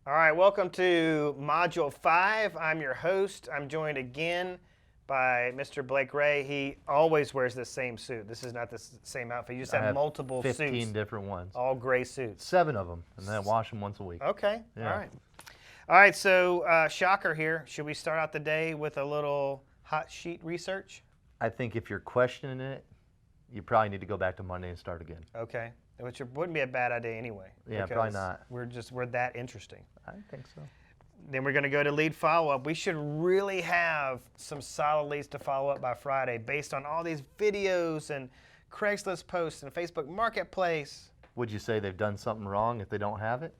All right, welcome to Module 5. I'm your host. I'm joined again by Mr. Blake Ray. He always wears the same suit. This is not the same outfit. You just I have multiple 15 suits. different ones. All gray suits. 7 of them, and then I wash them once a week. Okay, Yeah. all right. All right, so shocker here. Should we start out the day with a little hot sheet research? I think if you're questioning it, you probably need to go back to Monday and start again. Okay, which wouldn't be a bad idea anyway. Yeah, probably not. We're that interesting. I think so. Then we're going to go to lead follow-up. We should really have some solid leads to follow up by Friday based on all these videos and Craigslist posts and Facebook Marketplace. Would you say they've done something wrong if they don't have it?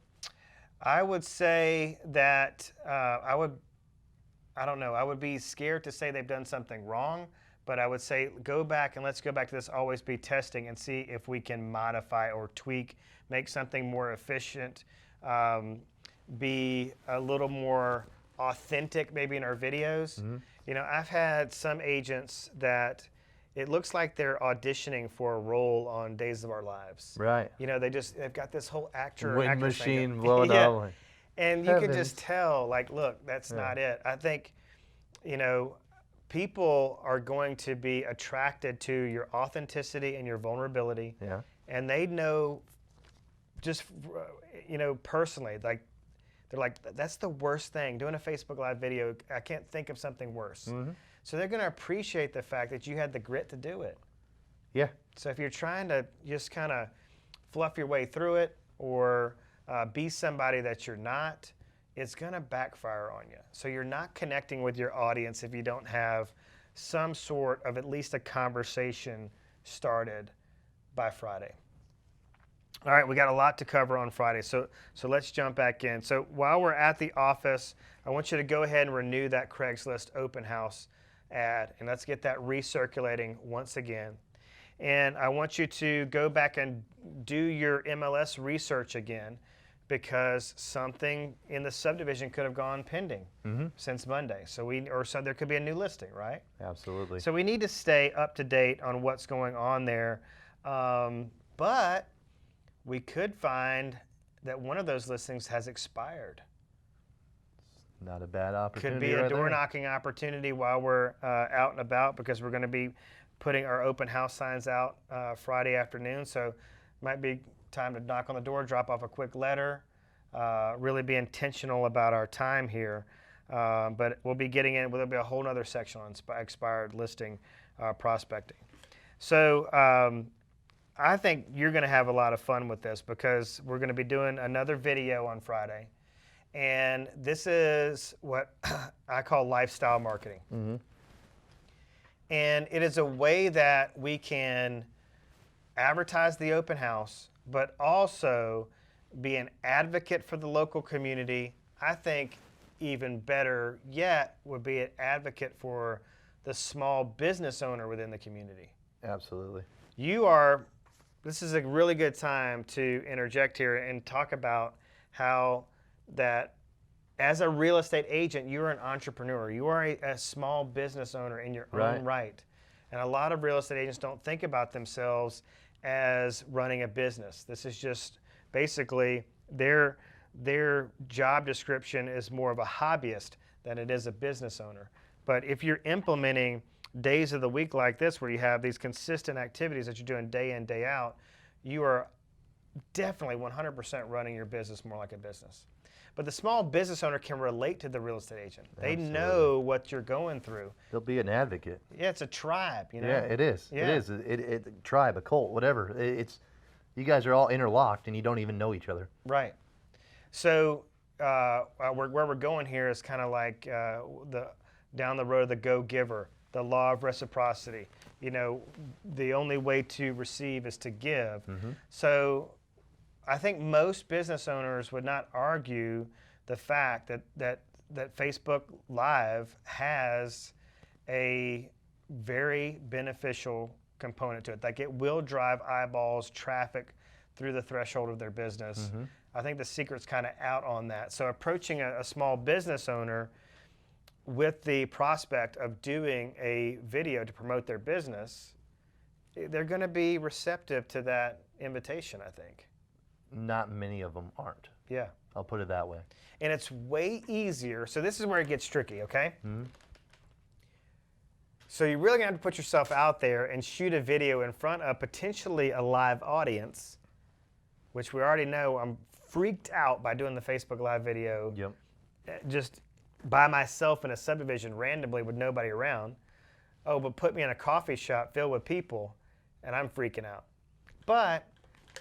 I would say that I would be scared to say they've done something wrong, but I would say let's go back to this always be testing and see if we can modify or tweak, make something more efficient, be a little more authentic maybe in our videos. Mm-hmm. You know, I've had some agents that it looks like they're auditioning for a role on Days of Our Lives. Right. You know, they've got this whole Wind machine blowing yeah. up. And you can just tell, like, look, that's not it. I think, you know, people are going to be attracted to your authenticity and your vulnerability. Yeah. And they know just, you know, personally, like, they're like, that's the worst thing. Doing a Facebook Live video, I can't think of something worse. Mm-hmm. So they're going to appreciate the fact that you had the grit to do it. Yeah. So if you're trying to just kind of fluff your way through it or be somebody that you're not, it's going to backfire on you. So you're not connecting with your audience if you don't have some sort of at least a conversation started by Friday. All right, we got a lot to cover on Friday, so let's jump back in. So while we're at the office, I want you to go ahead and renew that Craigslist open house ad, and let's get that recirculating once again. And I want you to go back and do your MLS research again because something in the subdivision could have gone pending since Monday. So there could be a new listing, right? Absolutely. So we need to stay up to date on what's going on there, but we could find that one of those listings has expired. Not a bad opportunity. Could be a door knocking opportunity while we're out and about because we're going to be putting our open house signs out Friday afternoon. So might be time to knock on the door, drop off a quick letter, really be intentional about our time here. But we'll be getting in, there'll be a whole other section on expired listing prospecting. So I think you're going to have a lot of fun with this because we're going to be doing another video on Friday. And this is what I call lifestyle marketing. Mm-hmm. And it is a way that we can advertise the open house, but also be an advocate for the local community. I think even better yet would be an advocate for the small business owner within the community. Absolutely. This is a really good time to interject here and talk about how that as a real estate agent, you're an entrepreneur. You are a small business owner in your own right. And a lot of real estate agents don't think about themselves as running a business. This is just basically their job description is more of a hobbyist than it is a business owner. But if you're implementing days of the week like this where you have these consistent activities that you're doing day in, day out, you are definitely 100% running your business more like a business. But the small business owner can relate to the real estate agent. They know what you're going through. They'll be an advocate. Yeah, it's a tribe, you know? Yeah, it is. Yeah. It is. It tribe, a cult, whatever. You guys are all interlocked and you don't even know each other. Right. So where we're going here is kind of like down the road of the go-giver, the law of reciprocity. You know, the only way to receive is to give. Mm-hmm. So I think most business owners would not argue the fact that Facebook Live has a very beneficial component to it. Like it will drive eyeballs, traffic through the threshold of their business. Mm-hmm. I think the secret's kind of out on that. So approaching a small business owner with the prospect of doing a video to promote their business, they're going to be receptive to that invitation, I think. Not many of them aren't. Yeah. I'll put it that way. And it's way easier. So this is where it gets tricky, okay? Mm-hmm. So you're really going to have to put yourself out there and shoot a video in front of potentially a live audience, which we already know I'm freaked out by doing the Facebook Live video. Yep. Just by myself in a subdivision randomly with nobody around. Oh, but put me in a coffee shop filled with people and I'm freaking out. But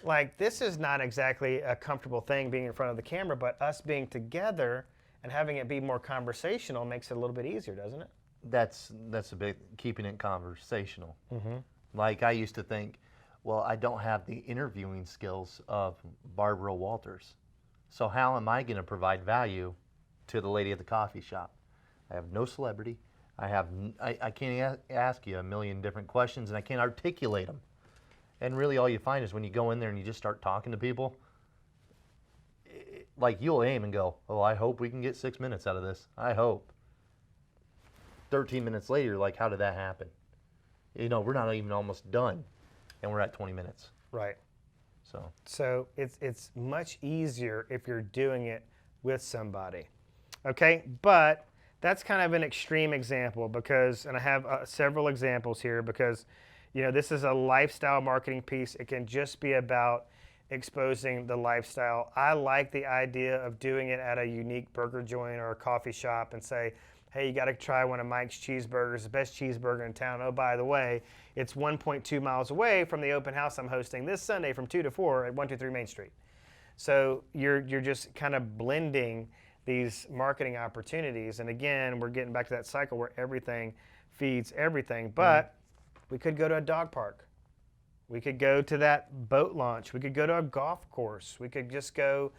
like, this is not exactly a comfortable thing being in front of the camera, but us being together and having it be more conversational makes it a little bit easier, doesn't it? That's a big, keeping it conversational. Mm-hmm. Like I used to think, well, I don't have the interviewing skills of Barbara Walters. So how am I going to provide value to the lady at the coffee shop? I have no celebrity. I can't ask you a million different questions, and I can't articulate them. And really all you find is when you go in there and you just start talking to people, like you'll aim and go, oh, I hope we can get 6 minutes out of this. I hope. 13 minutes later, you're like, how did that happen? You know, we're not even almost done, and we're at 20 minutes. Right. So it's much easier if you're doing it with somebody. Okay, but that's kind of an extreme example because, and I have several examples here because, you know, this is a lifestyle marketing piece. It can just be about exposing the lifestyle. I like the idea of doing it at a unique burger joint or a coffee shop and say, hey, you got to try one of Mike's cheeseburgers, the best cheeseburger in town. Oh, by the way, it's 1.2 miles away from the open house I'm hosting this Sunday from 2 to 4 at 123 Main Street. So you're just kind of blending these marketing opportunities. And again, we're getting back to that cycle where everything feeds everything. But we could go to a dog park. We could go to that boat launch. We could go to a golf course. We could just go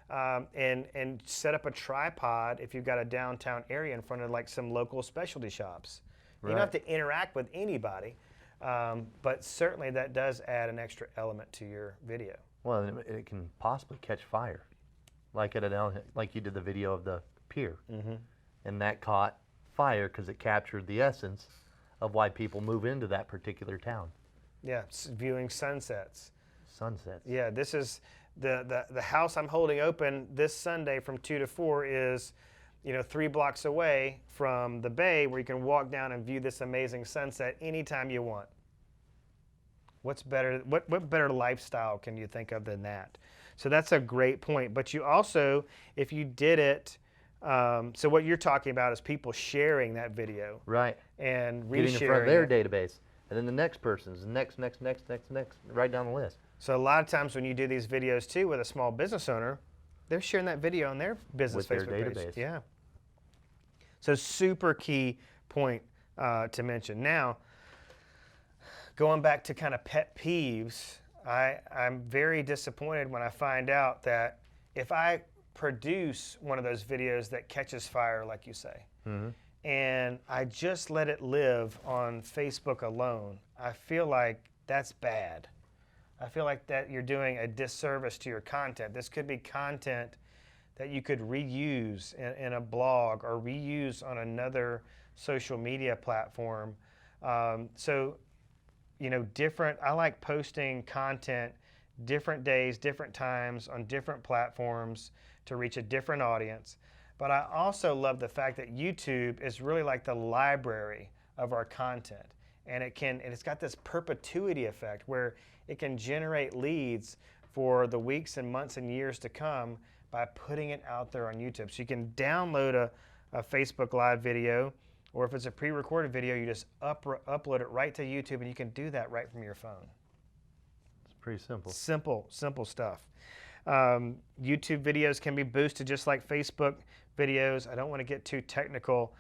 and set up a tripod if you've got a downtown area in front of like some local specialty shops. You don't have to interact with anybody, but certainly that does add an extra element to your video. well, it can possibly catch fire, like like you did the video of the pier, and that caught fire because it captured the essence of why people move into that particular town. Yeah, viewing sunsets. Sunsets. Yeah, this is the house I'm holding open this Sunday from 2 to 4 is, 3 blocks away from the bay where you can walk down and view this amazing sunset anytime you want. What's better? What better lifestyle can you think of than that? So that's a great point. But you also, if you did it, so what you're talking about is people sharing that video. Right. And resharing getting in front of their it. database. And then the next person's next, right down the list. So a lot of times when you do these videos too with a small business owner, they're sharing that video on their business With Facebook their page. database. Yeah. So super key point to mention. Now, going back to kind of pet peeves, I'm very disappointed when I find out that if I produce one of those videos that catches fire, like you say, and I just let it live on Facebook alone, I feel like that's bad. I feel like that you're doing a disservice to your content. This could be content that you could reuse in a blog or reuse on another social media platform. I like posting content different days, different times on different platforms to reach a different audience. But I also love the fact that YouTube is really like the library of our content. And it's got this perpetuity effect where it can generate leads for the weeks and months and years to come by putting it out there on YouTube. So you can download a Facebook Live video, or if it's a pre-recorded video, you just upload it right to YouTube, and you can do that right from your phone. It's pretty simple. Simple stuff. YouTube videos can be boosted just like Facebook videos. I don't want to get too technical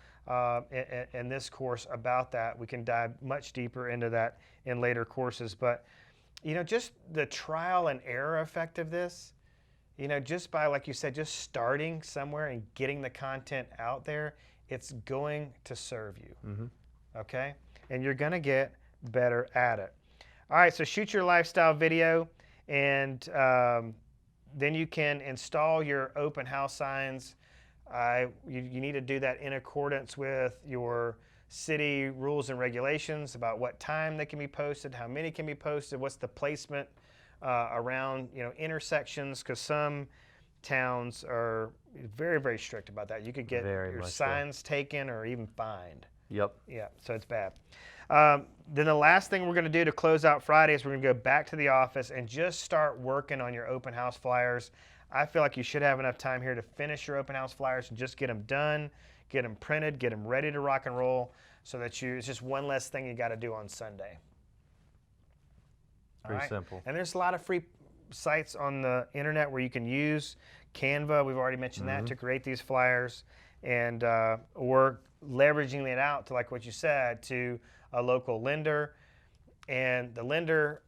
in this course about that. We can dive much deeper into that in later courses. But, just the trial and error effect of this, just by, like you said, just starting somewhere and getting the content out there, it's going to serve you, okay? And you're going to get better at it. All right, so shoot your lifestyle video, and then you can install your open house signs. You need to do that in accordance with your city rules and regulations about what time they can be posted, how many can be posted, what's the placement around intersections, because some towns are very, very strict about that. You could get Very your much so. signs taken or even fined. Yep. Yeah, so it's bad. Then the last thing we're going to do to close out Friday is we're going to go back to the office and just start working on your open house flyers. I feel like you should have enough time here to finish your open house flyers and just get them done, get them printed, get them ready to rock and roll, so that it's just one less thing you got to do on Sunday. Pretty simple. And there's a lot of free sites on the internet where you can use Canva. We've already mentioned that to create these flyers, and or leveraging it out to, like what you said, to a local lender. And the lender,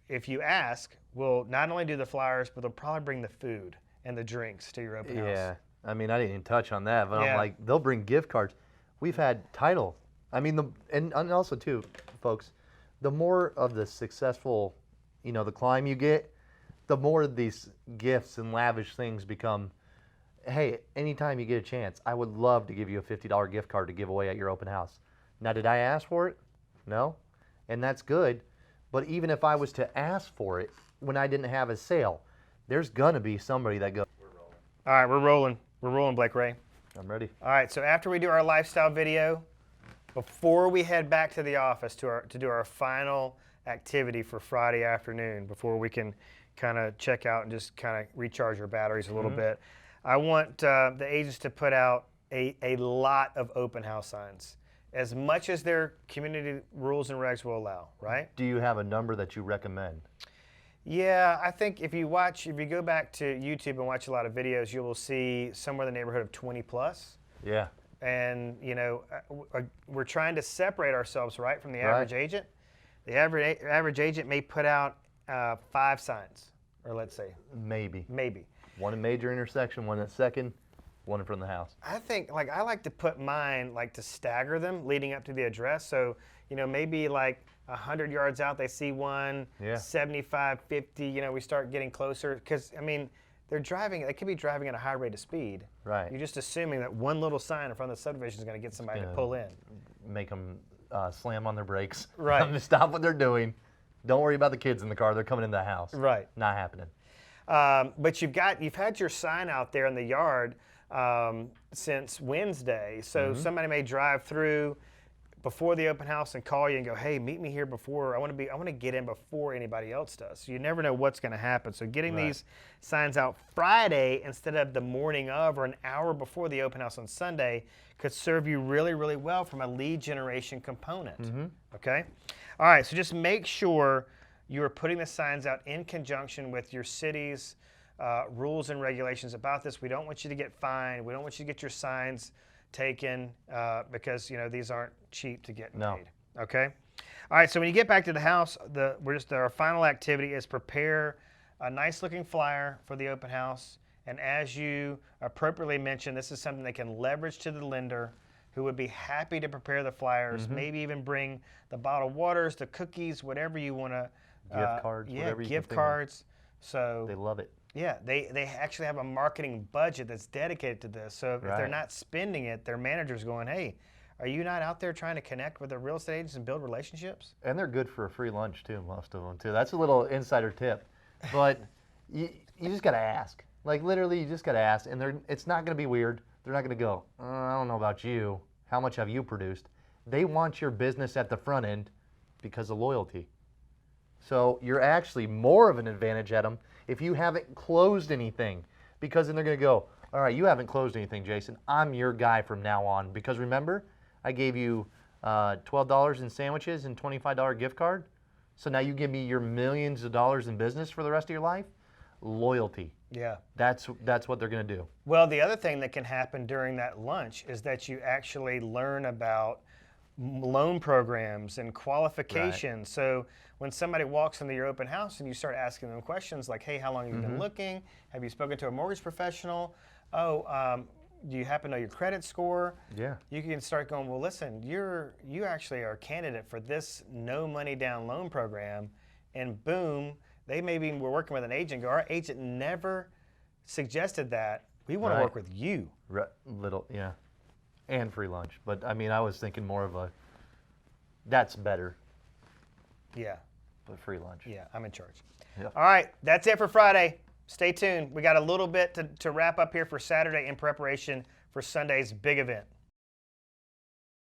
if you ask, will not only do the flyers, but they'll probably bring the food and the drinks to your open house. Yeah. I mean, I didn't even touch on that, but Yeah. I'm like, they'll bring gift cards. We've had title. I mean, and also too, folks, the more of the successful, the climb you get, the more these gifts and lavish things become. Hey, anytime you get a chance, I would love to give you a $50 gift card to give away at your open house. Now, did I ask for it? No. And that's good. But even if I was to ask for it when I didn't have a sale, there's going to be somebody that goes, we're rolling. All right, we're rolling. We're rolling, Blake Ray. I'm ready. All right, so after we do our lifestyle video, before we head back to the office to do our final activity for Friday afternoon, before we can kind of check out and just kind of recharge our batteries a little bit, I want the agents to put out a lot of open house signs, as much as their community rules and regs will allow, right? Do you have a number that you recommend? Yeah, I think if you go back to YouTube and watch a lot of videos, you will see somewhere in the neighborhood of 20 plus. Yeah. And, we're trying to separate ourselves, right, from the average agent. The average agent may put out 5 signs, or let's say. Maybe. Maybe. One in major intersection, one at second, one in front of the house. I think, I like to put mine, to stagger them leading up to the address. So, maybe 100 yards out, they see one, 75, 50, we start getting closer. Because, they could be driving at a high rate of speed. Right. You're just assuming that one little sign in front of the subdivision is going to get somebody to pull in. Make them slam on their brakes. Right. Tell them to stop what they're doing. Don't worry about the kids in the car. They're coming into the house. Right. Not happening. But you've had your sign out there in the yard since Wednesday. So somebody may drive through before the open house and call you and go, "Hey, meet me here before. I want to get in before anybody else does." So you never know what's going to happen. So getting these signs out Friday instead of the morning of or an hour before the open house on Sunday could serve you really, really well from a lead generation component. Okay? All right, so just make sure you are putting the signs out in conjunction with your city's rules and regulations about this. We don't want you to get fined. We don't want you to get your signs taken because these aren't cheap to get made. Okay. All right. So when you get back to the house, our final activity is prepare a nice looking flyer for the open house. And as you appropriately mentioned, this is something they can leverage to the lender, who would be happy to prepare the flyers. Maybe even bring the bottled waters, the cookies, whatever you want to. Gift cards, whatever you can gift think cards. So they love it. Yeah, they actually have a marketing budget that's dedicated to this. So if they're not spending it, their manager's going, "Hey, are you not out there trying to connect with the real estate agents and build relationships?" And they're good for a free lunch too, most of them too. That's a little insider tip. But you just got to ask. Literally, you just got to ask. And it's not going to be weird. They're not going to go, "I don't know about you. How much have you produced?" They want your business at the front end because of loyalty. So you're actually more of an advantage at them if you haven't closed anything, because then they're going to go, "All right, you haven't closed anything, Jason. I'm your guy from now on, because remember, I gave you $12 in sandwiches and $25 gift card. So now you give me your millions of dollars in business for the rest of your life." Loyalty. Yeah. That's what they're going to do. Well, the other thing that can happen during that lunch is that you actually learn about loan programs and qualifications. So when somebody walks into your open house and you start asking them questions like, "Hey, how long have you been looking? Have you spoken to a mortgage professional? Oh, do you happen to know your credit score?" Yeah. You can start going, "Well, listen, you actually are a candidate for this no money down loan program," and boom, they maybe were working with an agent. Our agent never suggested that. We want to work with you. Yeah. And free lunch. But I was thinking more of that's better. Yeah. but free lunch. Yeah, I'm in charge. Yep. All right, that's it for Friday. Stay tuned. We got a little bit to wrap up here for Saturday in preparation for Sunday's big event.